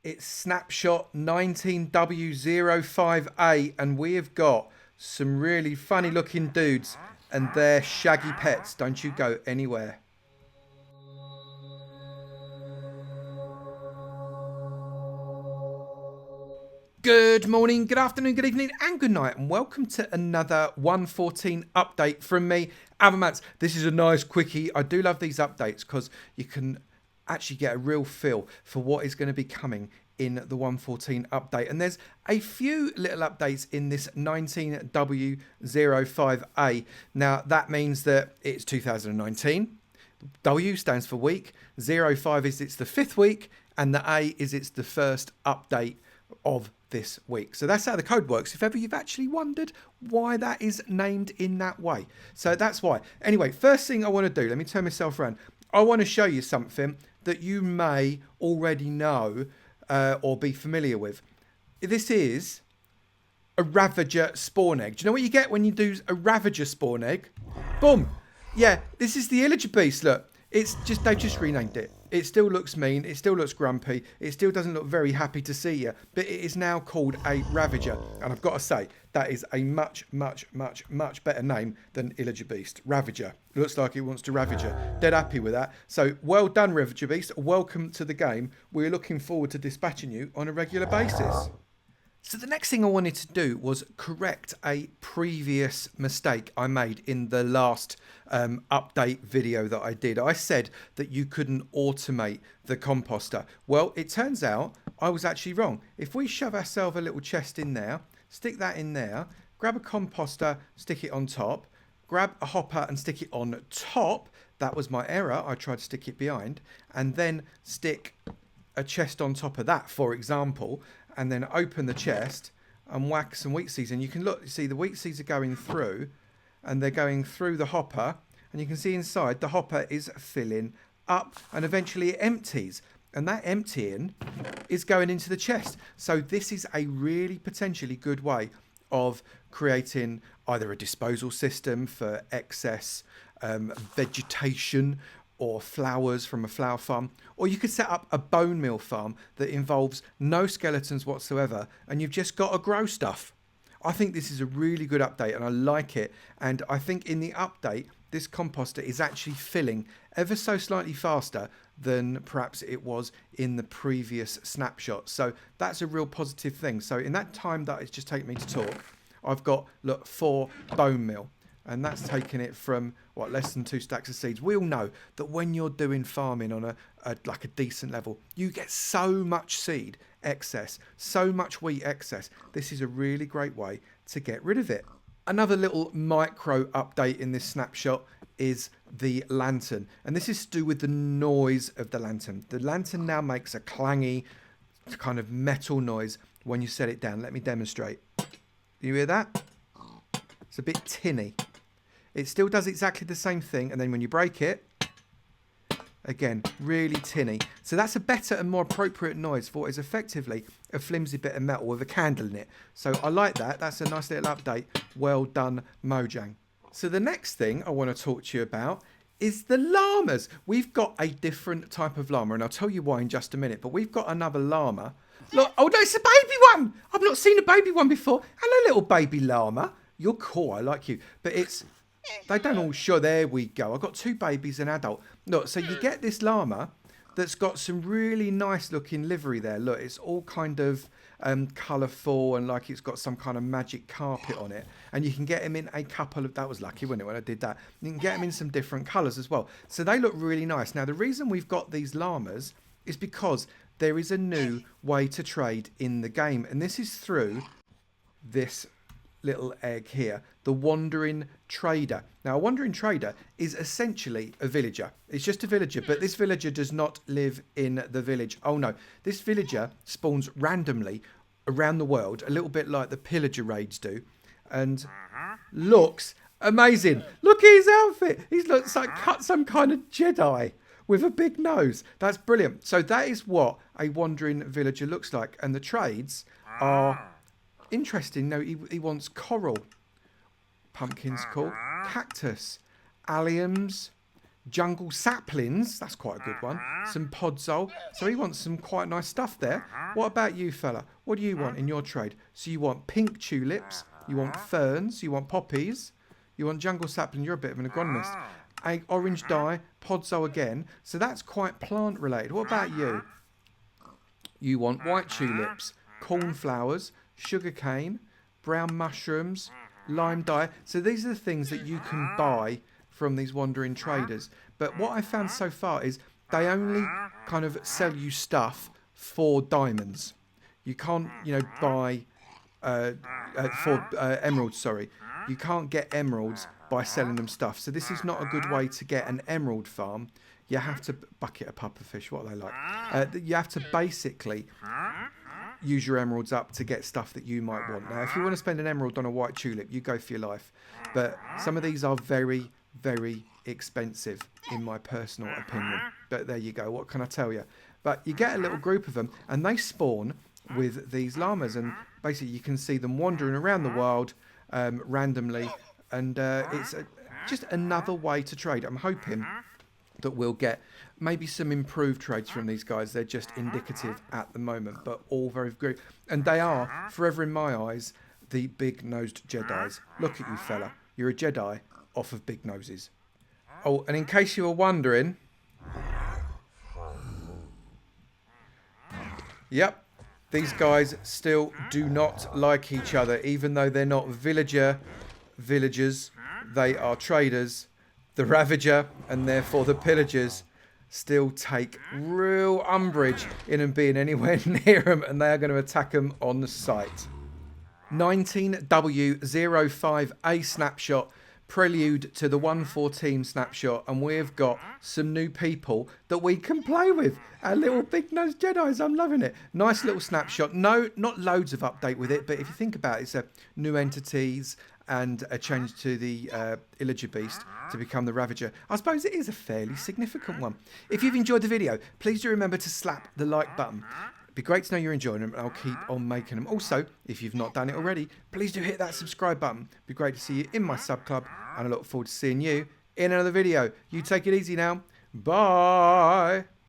It's Snapshot 19w05a, and we have got some really funny looking dudes and their shaggy pets. Don't you go anywhere. Good morning, good afternoon, good evening, and good night, and welcome to another 1.14 update from me, Avomance. This is a nice quickie. I do love these updates because you can actually get a real feel for what is going to be coming in the 1.14 update. And there's a few little updates in this 19w05a. Now, that means that it's 2019. W stands for week. 05 is it's the 5th week, and the A is it's the first update of this week. So that's how the code works, if ever you've actually wondered why that is named in that way. So that's why. Anyway, first thing I want to do, let me turn myself around. I want to show you something that you may already know or be familiar with. This is a Ravager Spawn Egg. Do you know what you get when you do a Ravager Spawn Egg? Boom! Yeah, this is the Illager Beast. Look, it's just they've just renamed it. It still looks mean, it still looks grumpy, it still doesn't look very happy to see you, but it is now called a Ravager. And I've got to say, that is a much better name than Illager Beast. Ravager. Looks like it wants to Ravager. Dead happy with that. So well done, Ravager Beast. Welcome to the game. We're looking forward to dispatching you on a regular basis. So the next thing I wanted to do was correct a previous mistake I made in the last update video that I did. I said that you couldn't automate the composter. Well, it turns out I was actually wrong. If we shove ourselves a little chest in there, stick that in there, grab a composter, stick it on top, grab a hopper and stick it on top. That was my error. I tried to stick it behind, and then stick a chest on top of that, for example, and then open the chest and whack some wheat seeds. And you can look, see the wheat seeds are going through, and they're going through the hopper, and you can see inside the hopper is filling up, and eventually it empties, and that emptying is going into the chest. So this is a really potentially good way of creating either a disposal system for excess vegetation or flowers from a flower farm, or you could set up a bone meal farm that involves no skeletons whatsoever, and you've just got to grow stuff. I think this is a really good update, and I like it. And I think in the update, this composter is actually filling ever so slightly faster than perhaps it was in the previous snapshot. So that's a real positive thing. So in that time that it's just taken me to talk, I've got, look, 4 bone meal. And that's taken it from, what, less than 2 stacks of seeds. We all know that when you're doing farming on a decent level, you get so much seed excess, so much wheat excess. This is a really great way to get rid of it. Another little micro update in this snapshot is the lantern. And this is to do with the noise of the lantern. The lantern now makes a clangy kind of metal noise when you set it down. Let me demonstrate. You hear that? It's a bit tinny. It still does exactly the same thing, and then when you break it, again, really tinny. So that's a better and more appropriate noise for what is effectively a flimsy bit of metal with a candle in it. So I like that. That's a nice little update. Well done, Mojang. So the next thing I want to talk to you about is the llamas. We've got a different type of llama, and I'll tell you why in just a minute, but we've got another llama. Look, oh no, it's a baby one. I've not seen a baby one before. Hello, little baby llama. You're cool, I like you. But they don't all show. There we go. I've got 2 babies and an adult. Look, so you get this llama that's got some really nice looking livery there. Look, it's all kind of colourful and like it's got some kind of magic carpet on it. And you can get them in a couple of, that was lucky, wasn't it, when I did that. You can get them in some different colours as well. So they look really nice. Now, the reason we've got these llamas is because there is a new way to trade in the game. And this is through this little egg here, the wandering trader. Now, a wandering trader is essentially a villager. It's just a villager, but this villager does not live in the village. Oh no, this villager spawns randomly around the world, a little bit like the pillager raids do, and looks amazing. Look at his outfit. He looks like cut some kind of Jedi with a big nose. That's brilliant. So that is what a wandering villager looks like, and the trades are interesting. No, he wants coral. Pumpkin's cool. Cactus. Alliums. Jungle saplings, that's quite a good one. Some podzol. So he wants some quite nice stuff there. What about you, fella? What do you want in your trade? So you want pink tulips, you want ferns, you want poppies, you want jungle sapling. You're a bit of an agronomist. Orange dye, podzol again. So that's quite plant related. What about you? You want white tulips, cornflowers, sugarcane, brown mushrooms, lime dye. So these are the things that you can buy from these wandering traders. But what I found so far is they only kind of sell you stuff for diamonds. You can't, buy for emeralds, sorry. You can't get emeralds by selling them stuff. So this is not a good way to get an emerald farm. You have to bucket a pufferfish, what are they like? You have to basically use your emeralds up to get stuff that you might want. Now, if you want to spend an emerald on a white tulip, you go for your life. But some of these are very, very expensive, in my personal opinion. But there you go. What can I tell you? But you get a little group of them, and they spawn with these llamas. And basically, you can see them wandering around the world randomly. And it's just another way to trade. I'm hoping that we'll get maybe some improved trades from these guys. They're just indicative at the moment, but all very good. And they are, forever in my eyes, the big-nosed Jedis. Look at you, fella. You're a Jedi off of big noses. Oh, and in case you were wondering... Yep, these guys still do not like each other, even though they're not villagers. They are traders. The Ravager, and therefore the Pillagers, still take real umbrage in them being anywhere near them, and they are going to attack them on the site. 19w05a snapshot, prelude to the 114 snapshot, and we've got some new people that we can play with. Our little big-nosed Jedis, I'm loving it. Nice little snapshot. No, not loads of update with it, but if you think about it, it's a new entities and a change to the Illager Beast to become the Ravager. I suppose it is a fairly significant one. If you've enjoyed the video, please do remember to slap the like button. It'd be great to know you're enjoying them, and I'll keep on making them. Also, if you've not done it already, please do hit that subscribe button. It'd be great to see you in my sub club, and I look forward to seeing you in another video. You take it easy now. Bye.